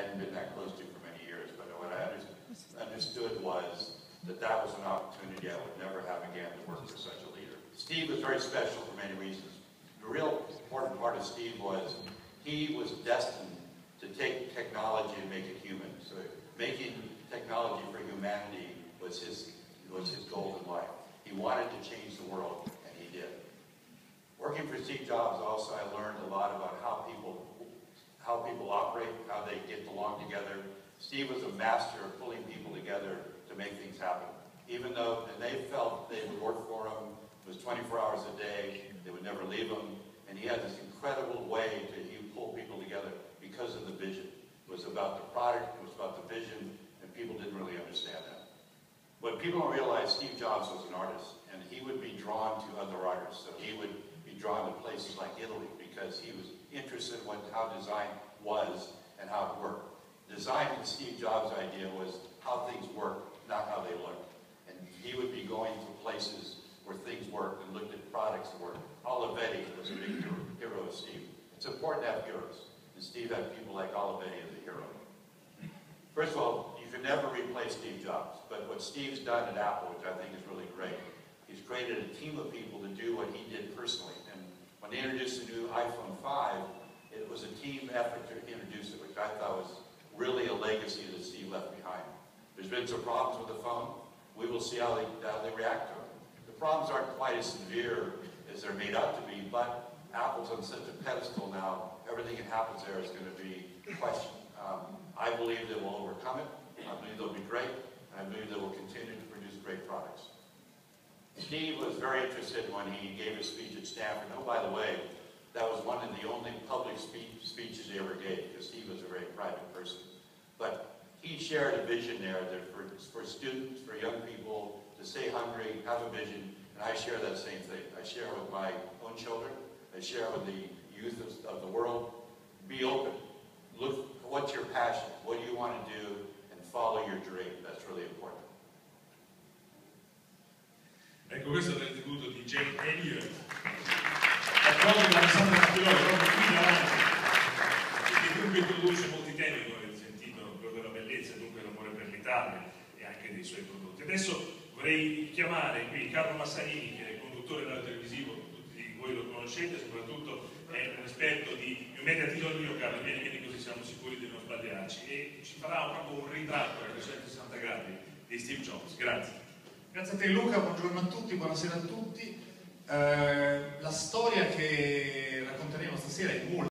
hadn't been that close to for many years. But what I understood was that that was an opportunity I would never have again to work for such a leader. Steve was very special for many reasons. The real important part of Steve was he was destined to take technology and make it human. So making technology for humanity was his goal in life. He wanted to change the world, and he did. Working for Steve Jobs also, I learned a lot about how people operate, how they get along together. Steve was a master of pulling people together to make things happen. Even though they felt they would work for him, it was 24 hours a day, they would never leave him, and he had this incredible way to pull people together because of the vision. It was about the product, it was about the vision, and people didn't really understand that. What people don't realize, Steve Jobs was an artist, and he would be drawn to other artists. So he would be drawn to places like Italy because he was interested in how design was and how it worked. Design in Steve Jobs' idea was how things work, not how they look. And he would be going to places where things worked and looked at products that worked. Olivetti was a big hero of Steve. It's important to have heroes, and Steve had people like Olivetti as a hero. First of all, you can never replace Steve Jobs, but what Steve's done at Apple, which I think is really great, he's created a team of people to do what he did personally. And when they introduced the new iPhone 5, it was a team effort to introduce it, which I thought was really a legacy that Steve left behind. There's been some problems with the phone. We will see how they react to them. The problems aren't quite as severe as they're made out to be, but Apple's on such a pedestal now, everything that happens there is going to be questioned. I believe they will overcome it. I believe they'll be great. And I believe they will continue to produce great products. Steve was very interested when he gave his speech at Stanford. Oh, by the way, that was one of the only public speeches he ever gave, because Steve was a very private person. But he shared a vision there that for students, for young people, to stay hungry, have a vision, and I share that same thing. I share with my own children. I share with the youth of the world. Be open. Look, what's your passion? What do you want to do? And follow your dream. That's really important. Ecco, questo è l'intervento di J. Elliot. Proprio da Alessandro Capillori, proprio qui davanti, che dunque introduce molti temi, come avete sentito, quello della bellezza, dunque l'amore per l'Italia e anche dei suoi prodotti. Adesso vorrei chiamare qui Carlo Massarini, che è conduttore radio televisivo, tutti voi lo conoscete, soprattutto è un esperto di media titolo mio, Carlo, vieni così siamo sicuri di non sbagliarci, e ci farà proprio un ritratto a 360 gradi di Steve Jobs. Grazie. Grazie a te Luca, buongiorno a tutti, buonasera a tutti. La storia che racconteremo stasera è molto